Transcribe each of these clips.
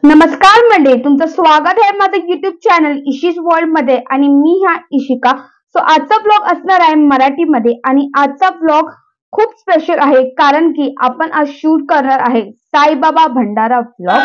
नमस्कार मंडळी, तुमचं स्वागत आहे माझं युट्यूब चॅनल इशिस वर्ल्ड मध्ये आणि मी ह्या इशिका. आजचा ब्लॉग असणार आहे मराठीमध्ये आणि आजचा ब्लॉग खूप स्पेशल आहे कारण की आपण आज शूट करणार आहे साईबाबा भंडारा ब्लॉग.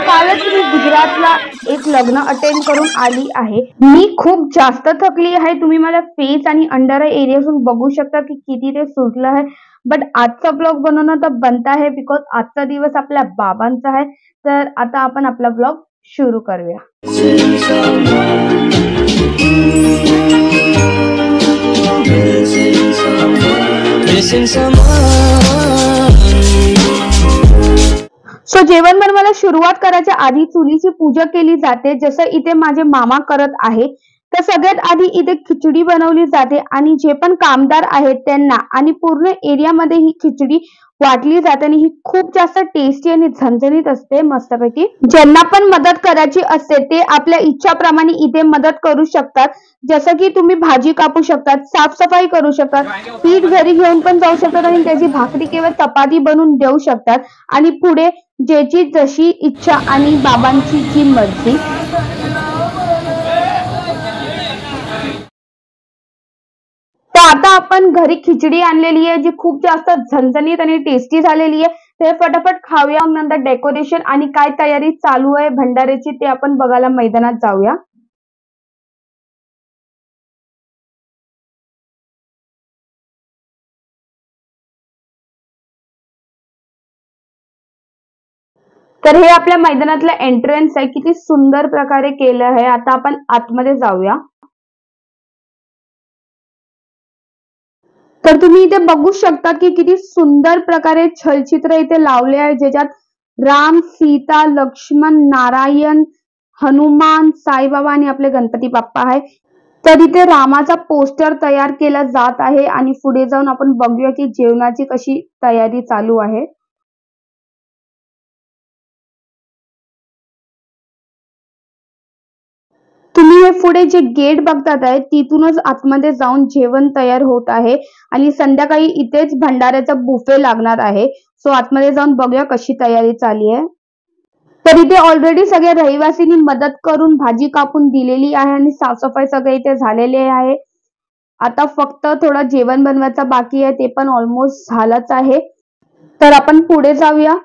कालच मी गुजरातला एक लग्न अटेंड करून आली आहे. मी खूप जास्त थकली आहे. तुम्ही मला फेस आणि अंडर आय एरियातून बघू शकता की किती ते सुटलं आहे. बट आजचा ब्लॉग बनवणं तर बनता आहे बिकॉज आजचा दिवस आपल्या बाबांचा आहे. तर आता आपण आपला ब्लॉग सुरू करूया. जेवण बनवायला सुरुवात करायच्या आधी चुलीची पूजा केली जाते. जसं इथे माझे मामा करत आहे. तर सगळ्यात आधी इथे खिचडी बनवली जाते आणि जे पण कामदार आहेत त्यांना आणि पूर्ण एरियामध्ये ही खिचडी वाटली जाते आणि ही खूप जास्त टेस्टी आणि झणझणीत असते मस्तपैकी. ज्यांना पण मदत करायची असते ते आपल्या इच्छाप्रमाणे इथे मदत करू शकतात. जसं की तुम्ही भाजी कापू शकतात, साफसफाई करू शकतात, पीठ घरी घेऊन पण जाऊ शकतात आणि त्याची भाकरी किंवा चपाती बनवून देऊ शकतात आणि पुढे ज्याची जशी इच्छा आणि बाबांची जी मर्जी. तर आता आपण घरी खिचडी आणलेली आहे जी खूप जास्त झणझणीत आणि टेस्टी झालेली आहे. ते फटाफट खाऊया. नंतर डेकोरेशन आणि काय तयारी चालू आहे भंडाऱ्याची ते आपण बघायला मैदानात जाऊया. तर हे आपल्या मैदानातलं एंट्रन्स आहे. किती सुंदर प्रकारे केलं आहे. आता आपण आतमध्ये जाऊया. तर तुम्ही इथे बघू शकता की किती सुंदर प्रकारे छलचित्र इथे लावले आहे ज्याच्यात राम, सीता, लक्ष्मण, नारायण, हनुमान, साईबाबा आणि आपले गणपती बाप्पा आहे. तर इथे रामाचा पोस्टर तयार केला जात आहे आणि पुढे जाऊन आपण बघूया की जेवणाची कशी तयारी चालू आहे. तुम्ही हे पुढे जे गेट बघतात आहे तिथूनच आतमध्ये जाऊन जेवण तयार होत आहे आणि संध्याकाळी इथेच भंडाऱ्याचा बुफे लागणार आहे. आतमध्ये जाऊन बघूया कशी तयारी चालली आहे. तर इथे ऑलरेडी सगळ्या रहिवासींनी मदत करून भाजी कापून दिलेली आहे आणि साफसफाई सगळे इथे झालेले आहे. आता फक्त थोडं जेवण बनवायचं बाकी आहे, ते पण ऑलमोस्ट झालंच आहे. तर आपण पुढे जाऊया.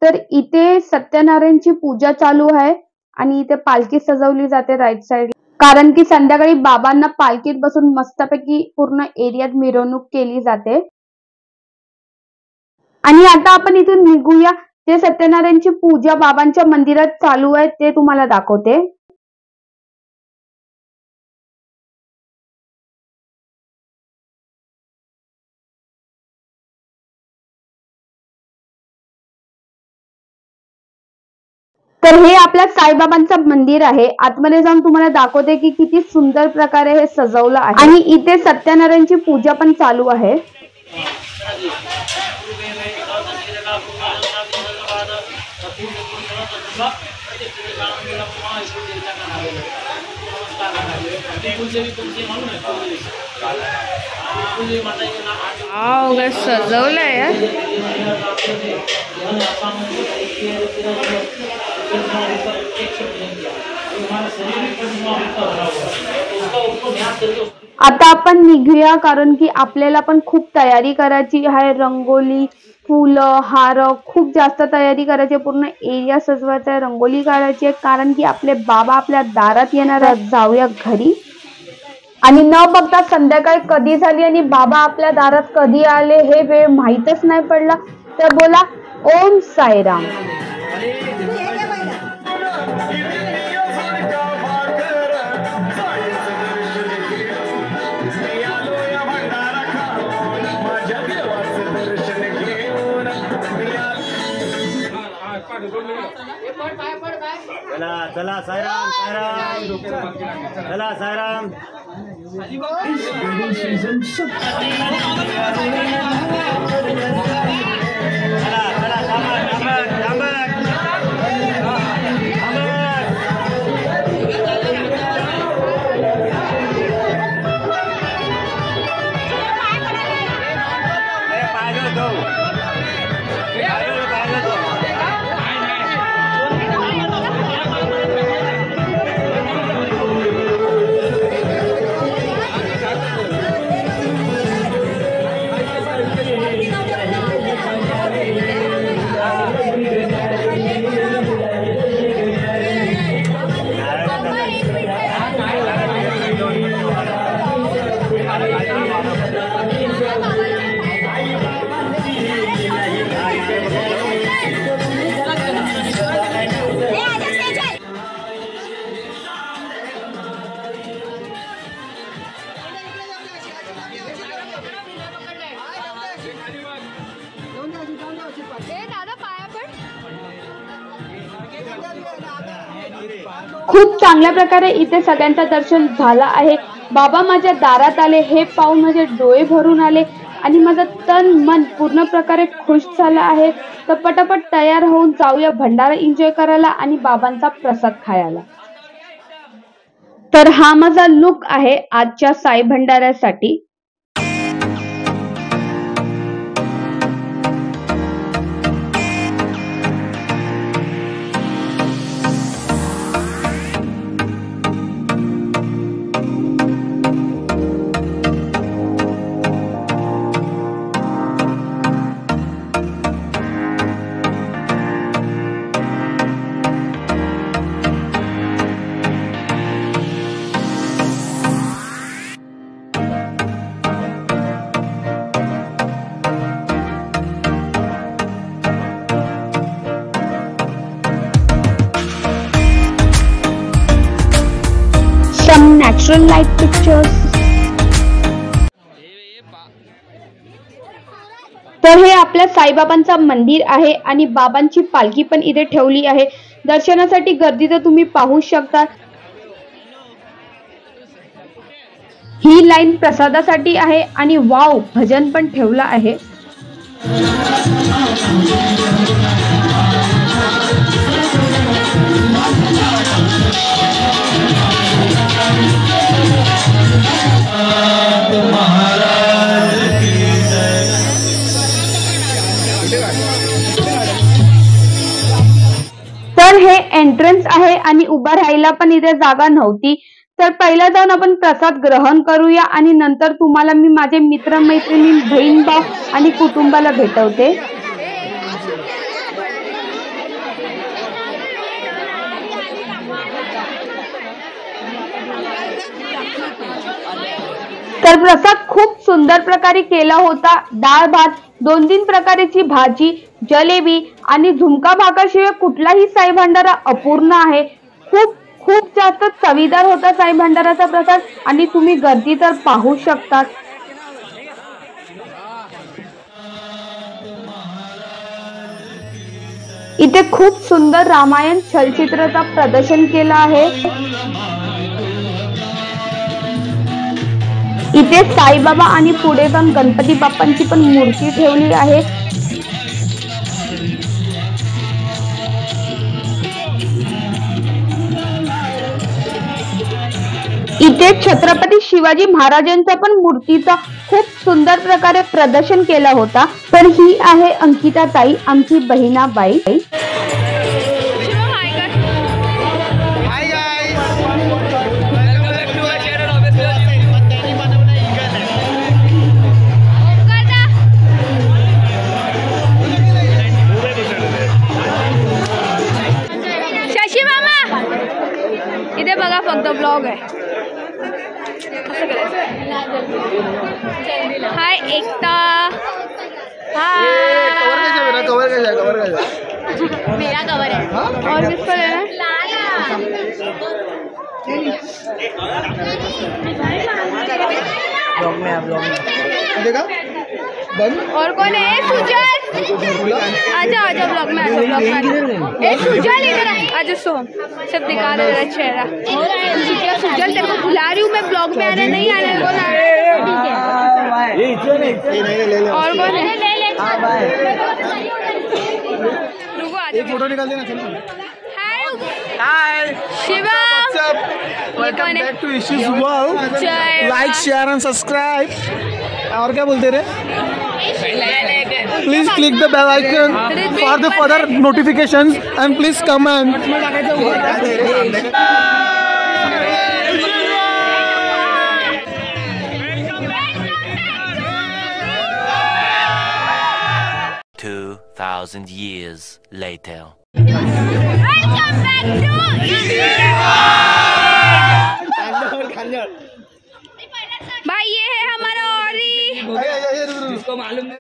तर इथे सत्यनारायणची पूजा चालू आहे आणि इथे पालखी सजवली जाते राईट साइड. कारण की संध्याकाळी बाबांना पालखीत बसून मस्तपैकी पूर्ण एरियात मिरवणूक केली जाते. आणि आता आपण इथून निघूया. जे सत्यनारायणची पूजा बाबांच्या मंदिरात चालू आहे ते तुम्हाला दाखवते. तर हे आपल्या साईबाबांचं मंदिर आहे. आतमध्ये जाऊन तुम्हाला दाखवते की किती सुंदर प्रकारे हे सजवलं आहे आणि इथे सत्यनारायणची पूजा पण चालू आहे. सजवलंय. आता आपण निघूया कारण की आपल्याला पण खूप तयारी करायची आहे. रंगोली, फुलं, हार खूप जास्त तयारी करायची. पूर्ण एरिया सजवायचा आहे, रंगोली काढायची आहे कारण की आपले बाबा आपल्या दारात येणार आहेत. जाऊया घरी. आणि न बघता संध्याकाळ कधी झाली आणि बाबा आपल्या दारात कधी आले हे वेळ माहीतच नाही पडला. तर बोला ओम साईराम. चला चला साईराम साईराम चला साईराम. खूप चांगल्या प्रकारे इथे सगळ्यांचं दर्शन झालं आहे। बाबा माझ्या दारात आले हे पाहून माझे डोळे भरून आले आणि माझं तन मन पूर्ण प्रकारे खुश झालं आहे। तर पटापट तयार होऊन जाऊया भंडारा एन्जॉय करायला आणि बाबांचा प्रसाद खायला। तर हा माझा लुक आहे आजच्या Sai भंडाऱ्यासाठी। Some natural light pictures. तर हे आपल्या साईबाबांचं मंदिर आहे आणि बाबांची पालखी पण इथे ठेवली आहे। दर्शनासाठी गर्दी तर तुम्ही पाहू शकता। ही लाईन प्रसादासाठी आहे आणि वाव भजन पण ठेवलं आहे। तर हे एंट्रन्स आहे आणि उभा राहायला पण इथे जागा नव्हती। तर पहिला जाऊन आपण प्रसाद ग्रहण करूया आणि नंतर तुम्हाला मी माझे मित्र मैत्रिणी बहीण भाऊ आणि कुटुंबाला भेटवते। तर प्रसाद खूप सुंदर प्रकारे केला होता। डाळ भात, 2-3 प्रकारची भाजी, जलेबी आणि झुणका भाकरशिवाय कुठलाही साई भंडारा अपूर्ण आहे। खूप खूप जास्त चवीदार होता साई भंडाराचा प्रसाद आणि तुम्ही गर्दी तर पाहू शकता। इथे खूप सुंदर रामायण चलचित्राचा प्रदर्शन केलं आहे। इथे साईबाबा आणि पुढे जाऊन गणपती बाप्पांची पण मूर्ती ठेवली आहे। इथे छत्रपती शिवाजी महाराजांच्या पण मूर्तीचा खूप सुंदर प्रकारे प्रदर्शन केला होता। तर ही आहे अंकिता ताई, आमची बहिणाबाई। इथे बघा फक्त ब्लॉग आहे। हाय एकता, कवर मेरा कवर है और किसको लेना देखा बंद। और कौन है? सुजल, आजा आजा ब्लॉग में, आजा ब्लॉग में। ए सुजल इधर आ, आजा सोम, सब दिखा दे तेरा चेहरा। सुजल तेरे को बुला रही हूँ मैं, ब्लॉग में आना नहीं आना बोला। और कौन है? रुको आजा, एक फोटो निकाल देना। चलो hi Shiva, welcome back to issues world. Like share and subscribe. और क्या बोलते रे? Please click the bell icon for the further notifications and please comment. $2,000 years later. Welcome back to भाई, ये है हमारा औरी। जिसको मालूम है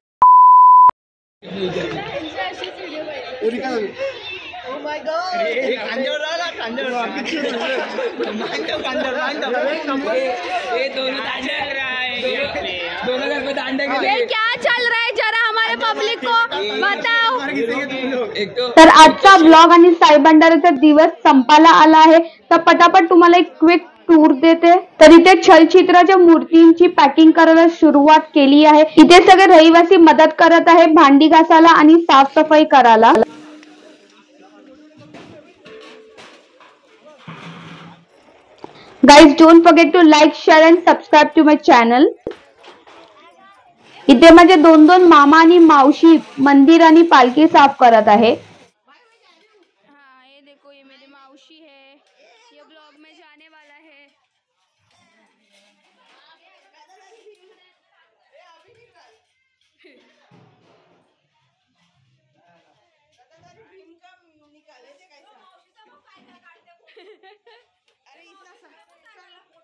Oh my God! ये क्या चल रहा है जरा हमारे हमारे पब्लिक को बताओ। तर आजचा ब्लॉग आणि साई भंडाऱ्याचा दिवस संपायला आला आहे, तर पटापट तुम्हाला एक क्विक टूर देते। तर इथे छलचित्राच्या मूर्तींची पॅकिंग करायला सुरुवात केली आहे। इथे सगळे रहिवासी मदत करत आहे भांडी घासायला आणि साफसफाई करायला। Guys, don't forget to like, share and subscribe to my channel. इथे माझे दोन मामा आणि मावशी मंदिर आणि पालखी साफ करत आहे। हाँ, ये देखो, ये मेरी मावशी है, ये ब्लॉग में जाने वाला है।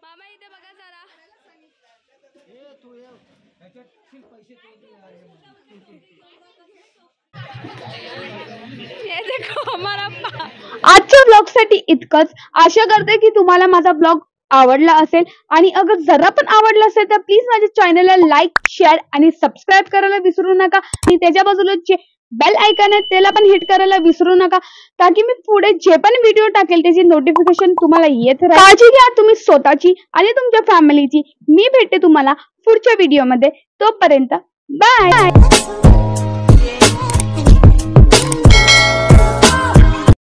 मामा इथे बघा जरा। ये देखो हमारा आजच्या ब्लॉग साठी इतकंच। आशा करते की तुम्हाला माझा ब्लॉग आवडला असेल, आणि अगर जरा पण आवडला असेल तर प्लीज माझ्या चॅनलला लाईक, शेअर आणि सबस्क्राईब करायला विसरू नका, आणि त्याच्या बाजूला जे बेल आयकॉन आहे त्याला पण हिट करायला विसरू नका, ताकी मी पुढे जे पण व्हिडिओ टाकेल त्याची नोटिफिकेशन तुम्हाला येत राहील। काळजी घ्या तुम्ही स्वतःची आणि तुमच्या फॅमिलीची। मी भेटते तुम्हाला पुढच्या व्हिडिओ मध्ये, तोपर्यंत बाय।